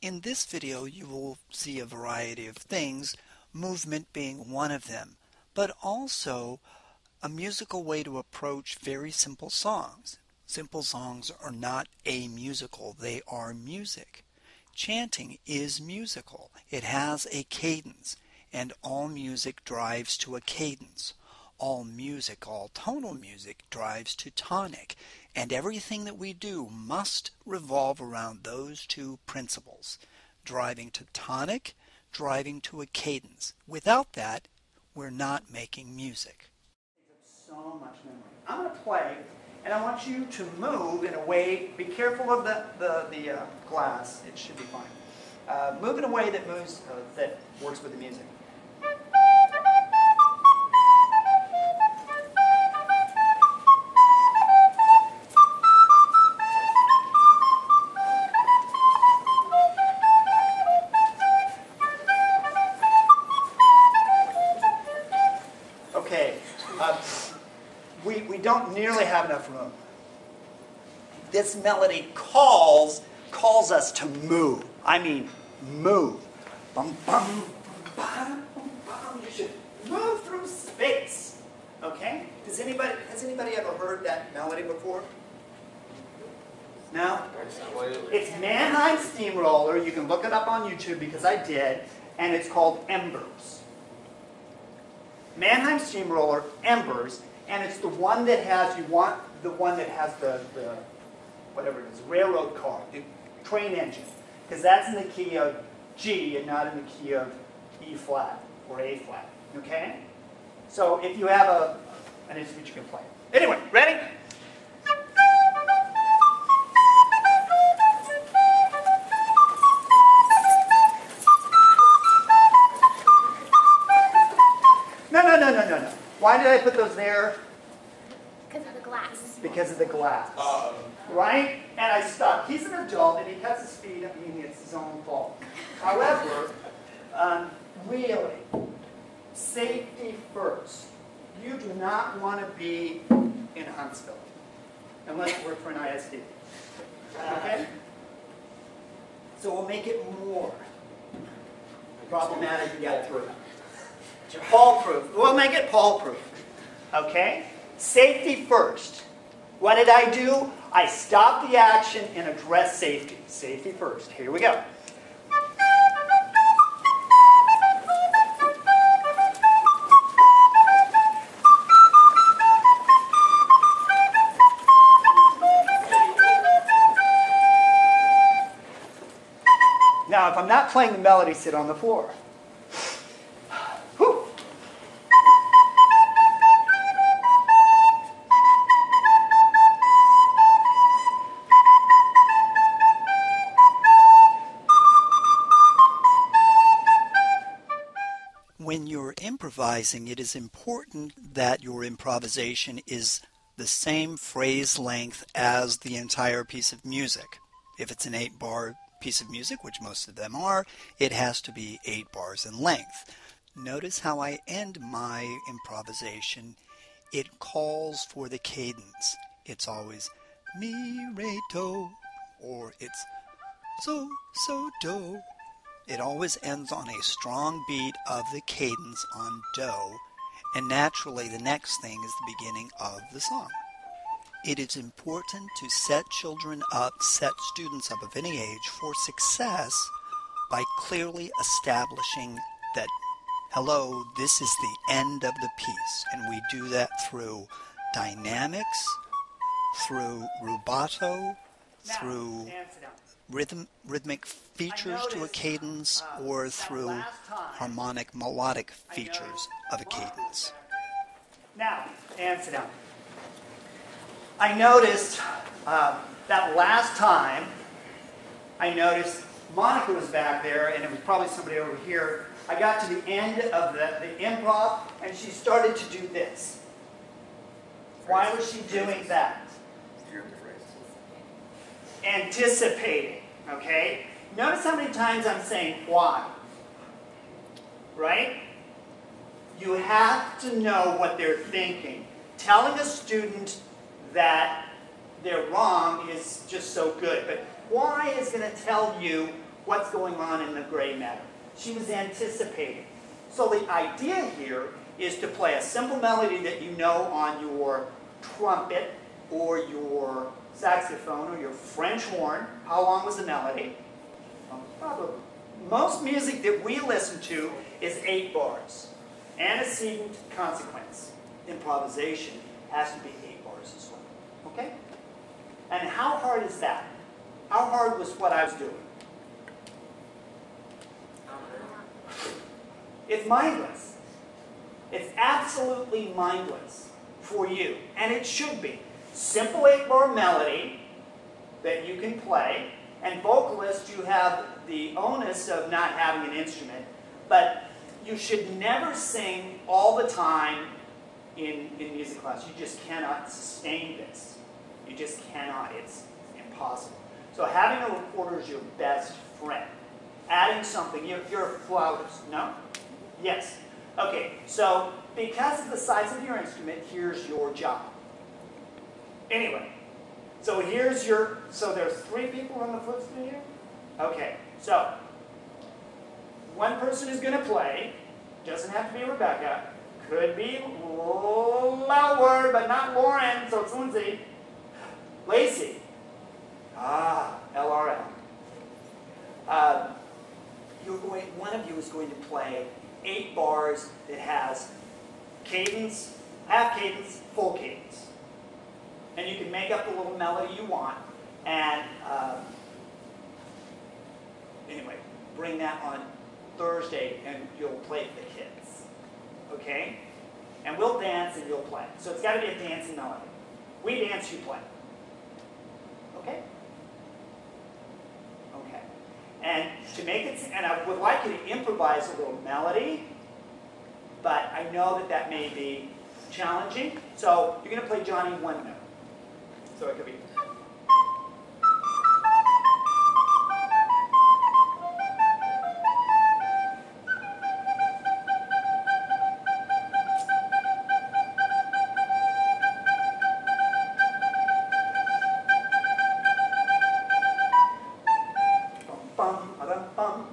In this video you will see a variety of things, movement being one of them, but also a musical way to approach very simple songs. Simple songs are not amusical, they are music. Chanting is musical. It has a cadence, and all music drives to a cadence. All music, all tonal music drives to tonic, and everything that we do must revolve around those two principles, driving to tonic, driving to a cadence. Without that, we're not making music. So much memory. I'm going to play, and I want you to move in a way, be careful of the glass, it should be fine. Move in a way that moves, that works with the music. Okay, we don't nearly have enough room. This melody calls us to move. I mean, move. Bum, bum, bum, bum. You should move through space. Okay? Has anybody ever heard that melody before? No? It's Mannheim Steamroller. You can look it up on YouTube because I did, and it's called Embers. Mannheim Steamroller, Embers, and it's the one that has, you want the one that has the whatever it is, railroad car, the train engine, because that's in the key of G and not in the key of E flat or A flat, okay? So if you have an instrument, you can play it. Anyway, ready? No. Why did I put those there? Because of the glass. Because of the glass. Right? And I stopped. He's an adult and he cuts his feet. I mean, it's his own fault. However, really, safety first. You do not want to be in Huntsville unless you work for an ISD. Okay? So we'll make it more problematic to get through. Fall-proof. We'll make it fall-proof. Okay? Safety first. What did I do? I stopped the action and addressed safety. Safety first. Here we go. Now, if I'm not playing the melody, sit on the floor. When you're improvising, it is important that your improvisation is the same phrase length as the entire piece of music. If it's an 8-bar piece of music, which most of them are, it has to be 8 bars in length. Notice how I end my improvisation. It calls for the cadence. It's always mi, re, do, or it's so, do. It always ends on a strong beat of the cadence on do, and naturally the next thing is the beginning of the song. It is important to set students up of any age for success by clearly establishing that, hello, this is the end of the piece, and we do that through dynamics, through rubato, through rhythmic features to a cadence, or through harmonic melodic features of a cadence. Now, and sit down. I noticed that last time, I noticed Monica was back there, and it was probably somebody over here. I got to the end of the improv, and she started to do this. Why was she doing that? Anticipating, okay? Notice how many times I'm saying why, right? You have to know what they're thinking. Telling a student that they're wrong is just so good, but why is going to tell you what's going on in the gray matter. She was anticipating. So the idea here is to play a simple melody that you know on your trumpet or your saxophone or your French horn. How long was the melody? Probably. Most music that we listen to is 8 bars. Antecedent, consequence. Improvisation has to be 8 bars as well. Okay? And how hard is that? How hard was what I was doing? It's mindless. It's absolutely mindless for you. And it should be. Simple 8-bar melody that you can play. And vocalists, you have the onus of not having an instrument. But you should never sing all the time in music class. You just cannot sustain this. You just cannot. It's impossible. So having a recorder is your best friend. Adding something. You're a flautist, no? Yes. Okay, so because of the size of your instrument, here's your job. Anyway, so here's your, so there's 3 people on the flute studio? Okay, so one person is going to play. Doesn't have to be Rebecca. Could be lower, but not Lauren, so it's Lindsay. Lacey. LRL. One of you is going to play 8 bars that has cadence, half cadence, full cadence. And you can make up the little melody you want. And anyway, bring that on Thursday and you'll play for the kids. Okay? And we'll dance and you'll play. So it's got to be a dancing melody. We dance, you play. Okay? Okay. And to make it, and I would like you to improvise a little melody, but I know that that may be challenging. So you're going to play Johnny one note. So it could be.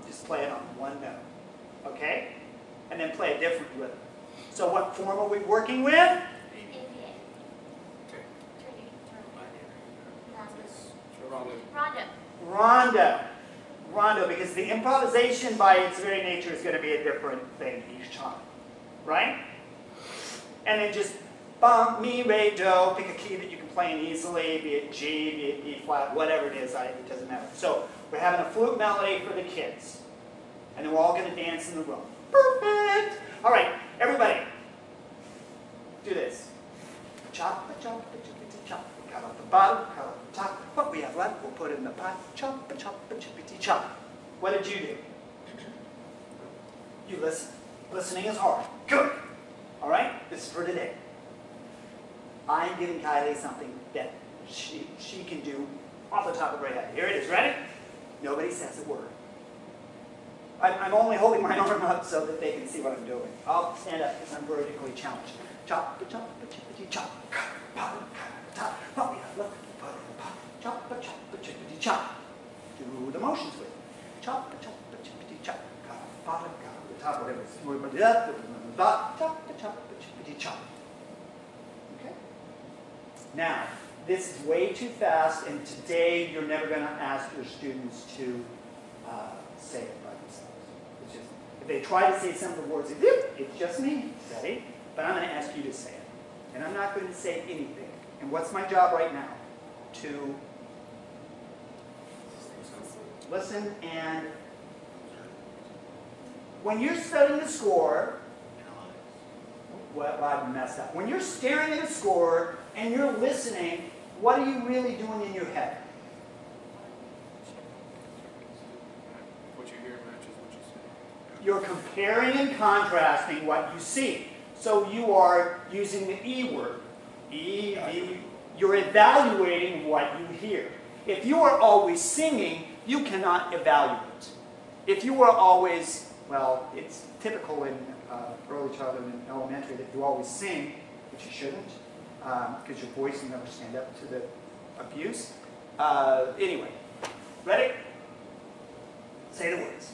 Just play it on one note. Okay? And then play a different rhythm. So what form are we working with? Rondo. Rondo, because the improvisation by its very nature is going to be a different thing each time. Right? And then just bum, mi, re, do, pick a key that you can play in easily, be it G, be it E flat, whatever it is, it doesn't matter. So we're having a flute melody for the kids. And then we're all going to dance in the room. Perfect! All right, everybody, do this. Chop, chop, chippity, chop. Cut off the bottom, cut off the top. What we have left, we'll put it in the pot. Chop, chop, chippity, chop. What did you do? You listen. Listening is hard. Good. All right, this is for today. I am giving Kylie something that she can do off the top of her head. Here it is. Ready? Nobody says a word. I'm only holding my arm up so that they can see what I'm doing. I'll stand up because I'm vertically challenged. Chop, chop, chippity, chop. Pop, top. What we have left, put in the pot. Chop, chop, chippity, chop. Do the motions with it. Chop, chop, chippity, chop. Bottom, the top, whatever. Chop, chop, chippity, chop. Okay? Now, this is way too fast, and today you're never going to ask your students to say it by themselves. It's just, if they try to say some of the words, it's just me, ready? But I'm going to ask you to say it. And I'm not going to say anything. And what's my job right now? To listen, and when you're studying the score, well, I messed up. When you're staring at a score and you're listening, what are you really doing in your head? What you hear matches what you see. You're comparing and contrasting what you see. So you are using the E word. You're evaluating what you hear. If you are always singing, you cannot evaluate. If you are always, well, it's typical in early childhood and elementary that you always sing, which you shouldn't, because your voice will never stand up to the abuse. Anyway, ready? Say the words.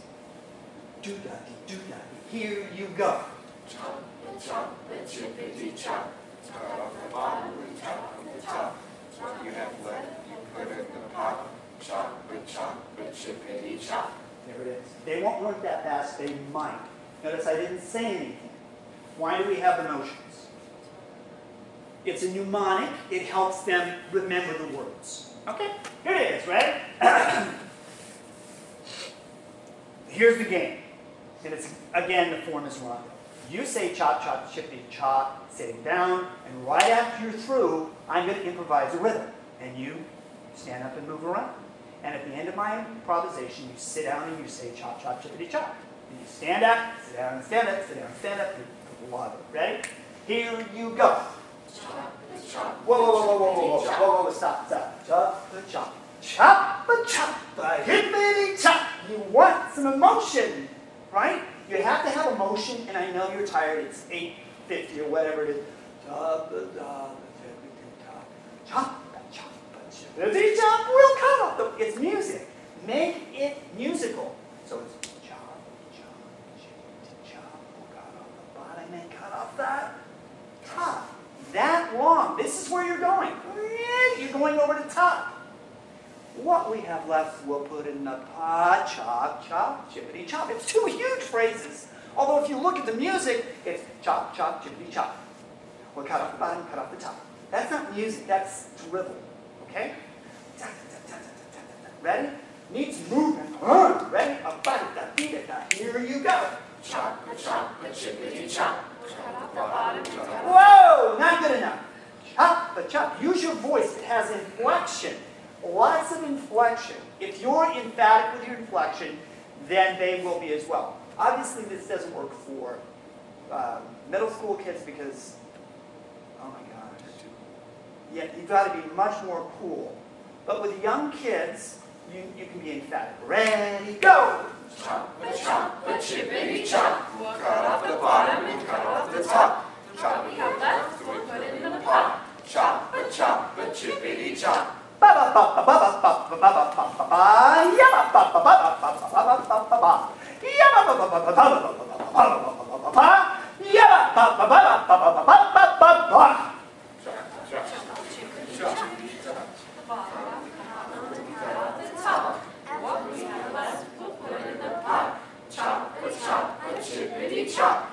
Do-da-dee, do-da-dee. Here you go. Chop, chop, chippity chop. Cut off the bottom and chop off the top. What you have left, you put in the pot. Chop, chippity chop. There it is. They won't work that fast. They might. Notice I didn't say anything. Why do we have the motions? It's a mnemonic. It helps them remember the words. Okay? Here it is, right? Here's the game. And it's, again, the form is rondo. You say chop, chop, chippity, chop, sitting down, and right after you're through, I'm going to improvise a rhythm. And you stand up and move around. And at the end of my improvisation, you sit down and you say chop, chop, chippity, chop. And you stand up, sit down and stand up, sit down and stand up, and love it. Ready? Here you go. Chop, chop. Whoa, whoa, whoa, whoa, whoa, whoa, whoa, whoa, stop, stop. Chop, chop. Chop, chop, hippity chop. You want some emotion, right? You have to have emotion, and I know you're tired. It's 8:50 or whatever it is. Chop, chop, chop, hippity chop. We'll cut off. It's music. Make it musical. So it's chop, chop, chippity chop. We'll cut off the bottom and cut off that top. That long. This is where you're going. You're going over the top. What we have left, we'll put in the pot, chop, chop, chippity chop. It's two huge phrases. Although if you look at the music, it's chop, chop, chippity chop. We'll cut off the bottom, cut off the top. That's not music, that's drivel. Okay? Ready? Needs movement. Ready? Here you go. Chop, chop, chippity chop. Whoa! Not good enough. Chop, chop. Use your voice. It has inflection. Lots of inflection. If you're emphatic with your inflection, then they will be as well. Obviously, this doesn't work for middle school kids because, oh my gosh. Yeah, you've got to be much more cool. But with young kids, you can be emphatic. Ready, go! Chop, chippity chop. Cut off the bottom and cut off the top. Chop, we have left, we'll put it in the pot. Chop, chippity chop. Ba ba ba ba ba ba ba ba ba ba ba ba. Yeah ba ba ba ba ba ba ba ba ba ba. Yeah ba ba ba ba ba ba ba ba ba ba ba. Yeah ba ba ba ba ba ba ba ba ba ba. Chippity chop.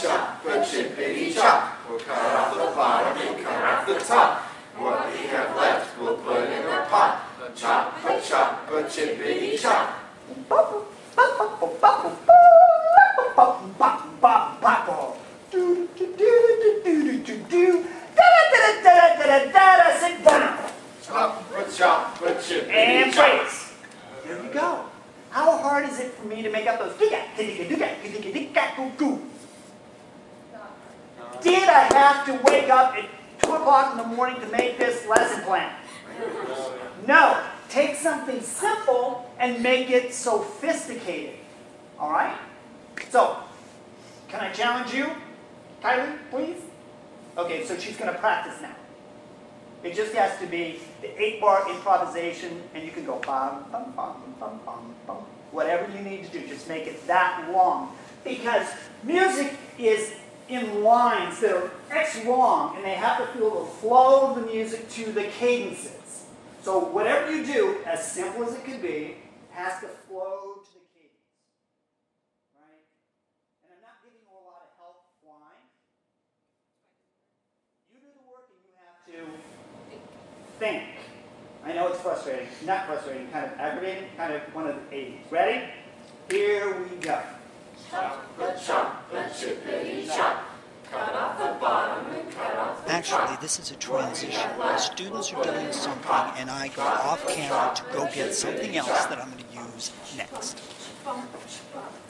Chop, chippity chop. We'll cut off the bottom and cut off the top. What we have left, we'll put in a pot. Chop, chippity chop. Sit down. Chop, chippity And chop. praise. There you go. How hard is it for me to make up those? Did I have to wake up at 2 o'clock in the morning to make this lesson plan? No. Take something simple and make it sophisticated. All right? So, can I challenge you? Kylie, please? Okay, so she's going to practice now. It just has to be the 8-bar improvisation, and you can go bum, bum, bum, bum, bum, bum. Whatever you need to do, just make it that long. Because music is in lines that are X long, and they have to feel the flow of the music to the cadences. So whatever you do, as simple as it could be, has to flow to the cadence. Right? And I'm not giving you a lot of help flying. You do the work and you have to think. I know it's frustrating. Not frustrating, kind of aggravating, kind of one of the 80s. Ready? Here we go. Chop, chippity chop. Cut off the bottom and cut off the top. Actually, this is a transition. The students are doing something, and I go off camera to go get something else that I'm going to use next.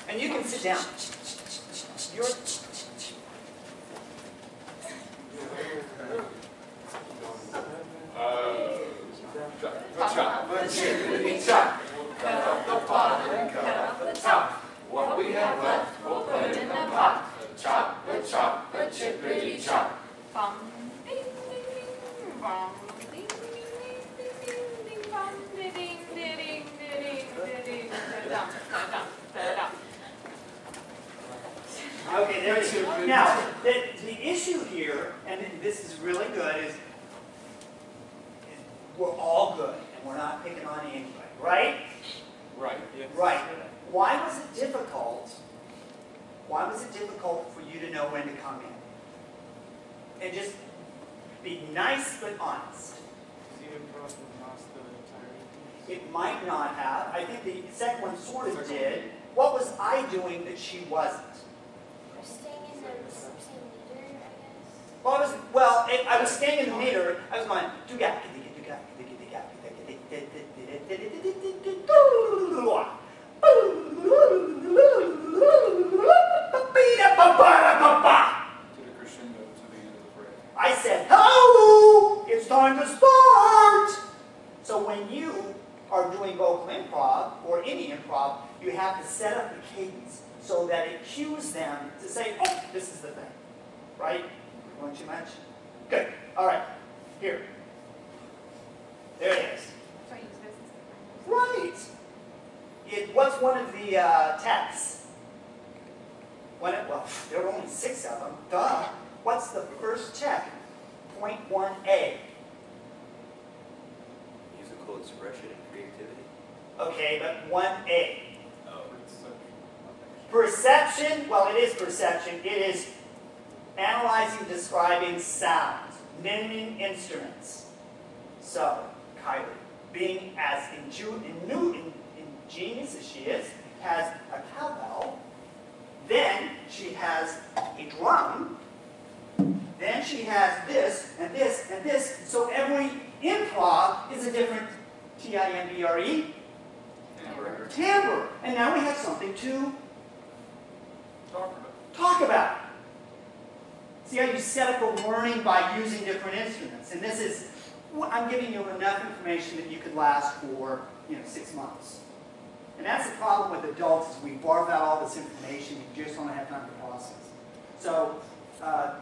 And you can sit down. You're... Chop, chippity chop. Cut off the bottom and cut off the top. What we have left, we'll put in Okay, there you go. Now, the issue here, and this is really good, is we're all good, and we're not picking on anybody, right? Right. Yes. Right. Why was it difficult? Why was it difficult for you to know when to come in? And just be nice but honest. It might not have. I think the second one sort of did. What was I doing that she wasn't? Staying in the same meter, I guess. I was staying in the meter. I was going, I said, hello, it's time to start. So when you are doing vocal improv, or any improv, you have to set up the cadence so that it cues them to say, oh, this is the thing. Right? Going too much? Good. All right. Here. There it is. Right. What's one of the texts? Well, there are only 6 of them. Duh. What's the first check? Point 1A. Musical expression and creativity. Okay, but 1A. Oh. Perception, well, it is perception. It is analyzing, describing sounds, naming instruments. So, Kylie, being as ingenious as she is, has a cowbell. Then she has a drum. Then she has this, and this, and this. So every improv is a different T-I-M-B-R-E. Timbre. And now we have something to talk about. See how you set up a learning by using different instruments. And this is, I'm giving you enough information that you could last for 6 months. And that's the problem with adults, is we barf out all this information, you just don't have time to process. So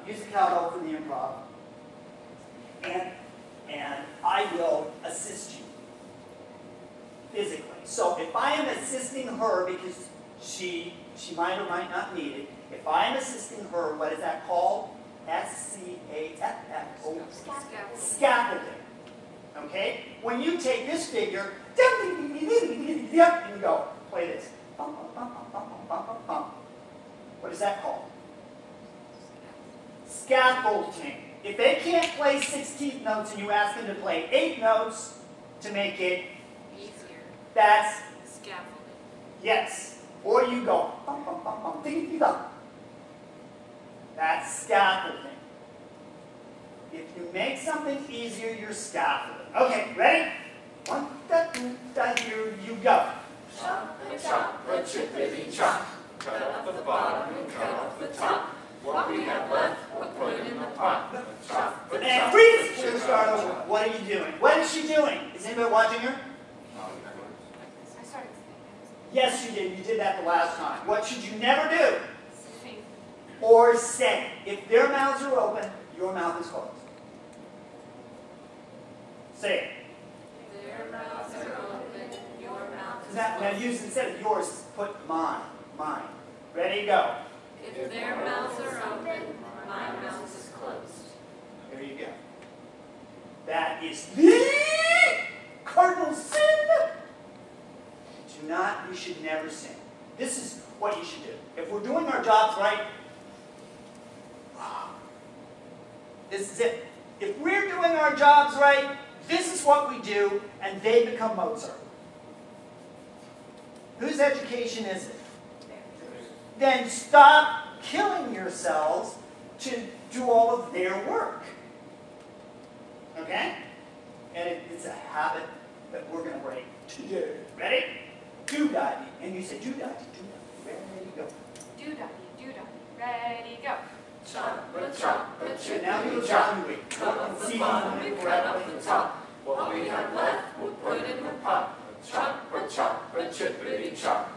use the cowbell for the improv. And I will assist you physically. So if I am assisting her, because she might or might not need it, if I am assisting her, what is that called? S-C-A-F-F-O. Scaffolding. Okay? When you take this figure, and you go, play this. What is that called? Scaffolding. If they can't play 16th notes and you ask them to play 8 notes to make it easier, that's scaffolding. Yes. Or you go, that's scaffolding. If you make something easier, you're scaffolding. Okay, ready? 1, 2, 3, here you go. Chop, chippity chop. Cut off the bottom and cut off the top. What we have left, we'll put in the pot. Chop, And freeze! Should we start over? What are you doing? What is she doing? Is anybody watching her? I started Yes, you did. You did that the last time. What should you never do? singing. Or say. If their mouths are open, your mouth is closed. Say it. Their mouths are open, your mouth is Now closed. use, instead of yours, put mine. Mine. Ready, go. If their mouths are open, my mouth is closed. There you go. That is the cardinal sin. You should never sing. This is what you should do. If we're doing our jobs right, this is it. If we're doing our jobs right, this is what we do, and they become Mozart. Whose education is it? Then stop killing yourselves to do all of their work. Okay? And it's a habit that we're going to break today. Ready? Do-da-dee. And you say do-da-dee, do-da-dee. Ready, go. Do-da-dee, ready, go. chop, And now you chop. cut off the bottom and cut off the top. What we have left, we'll put in the pot. Chop, chippity chop.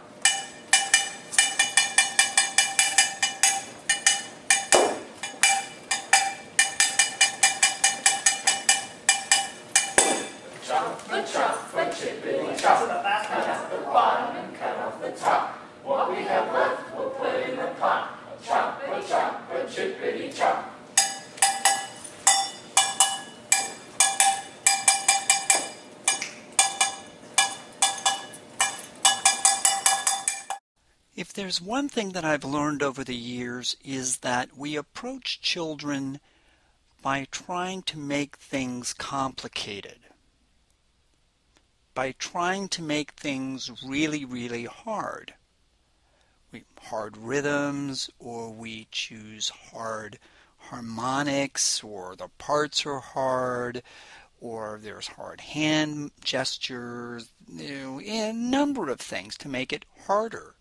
Chop, chippity So chop. the last Cut one. off the bottom and cut off the top. What we have left, we'll put in the pot. Chop, If there's one thing that I've learned over the years is that we approach children by trying to make things complicated, by trying to make things really, really hard. Hard rhythms, or we choose hard harmonics, or the parts are hard, or there's hard hand gestures, a number of things to make it harder,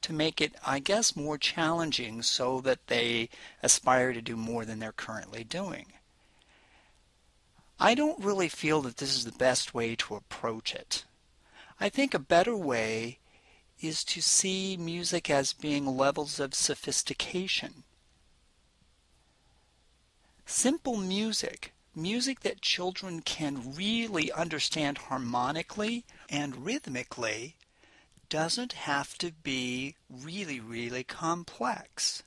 to make it, I guess, more challenging so that they aspire to do more than they're currently doing. I don't really feel that this is the best way to approach it. I think a better way is to see music as being levels of sophistication. Simple music, music that children can really understand harmonically and rhythmically, doesn't have to be really, really complex.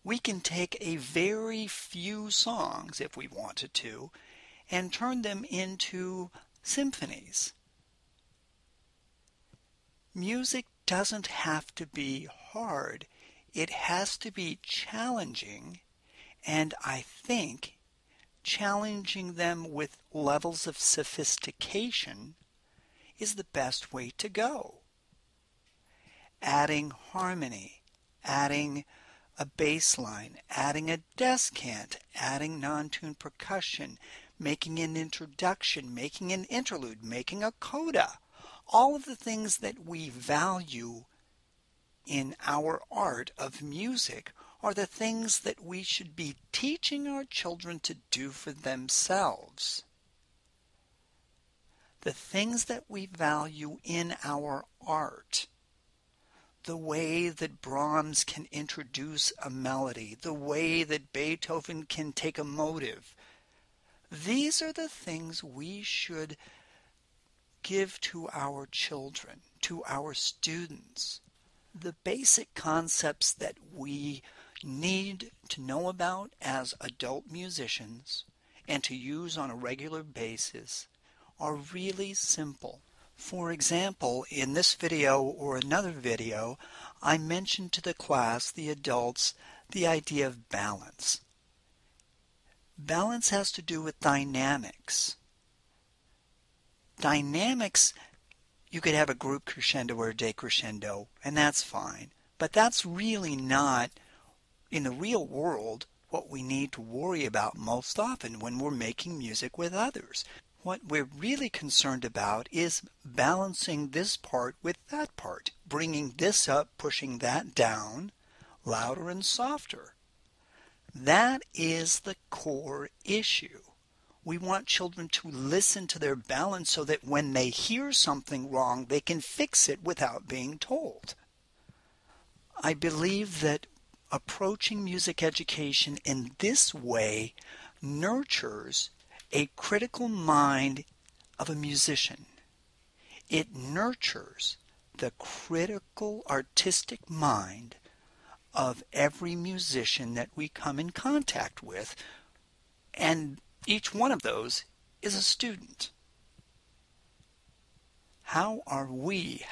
We can take a very few songs, if we wanted to, and turn them into symphonies. Music doesn't have to be hard. It has to be challenging, and I think challenging them with levels of sophistication is the best way to go. Adding harmony, adding a bass line, adding a descant, adding non-tuned percussion, making an introduction, making an interlude, making a coda. All of the things that we value in our art of music are the things that we should be teaching our children to do for themselves. The things that we value in our art, the way that Brahms can introduce a melody, the way that Beethoven can take a motive, these are the things we should give to our children, to our students. The basic concepts that we need to know about as adult musicians and to use on a regular basis are really simple. For example, in this video or another video, I mentioned to the class, the adults, the idea of balance. Balance has to do with dynamics. Dynamics, you could have a group crescendo or a decrescendo, and that's fine. But that's really not, in the real world, what we need to worry about most often when we're making music with others. What we're really concerned about is balancing this part with that part, bringing this up, pushing that down, louder and softer. That is the core issue. We want children to listen to their balance so that when they hear something wrong, they can fix it without being told. I believe that approaching music education in this way nurtures a critical mind of a musician. It nurtures the critical artistic mind of every musician that we come in contact with, and each one of those is a student. How are we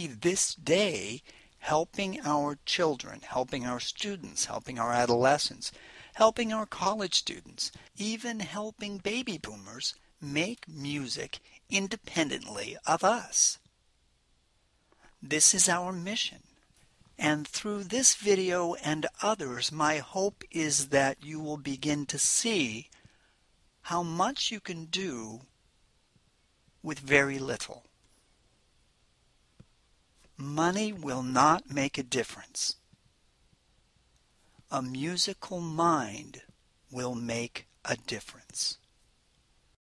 this day helping our children, helping our students, helping our adolescents, helping our college students, even helping baby boomers make music independently of us? This is our mission. And through this video and others, my hope is that you will begin to see how much you can do with very little. Money will not make a difference. A musical mind will make a difference.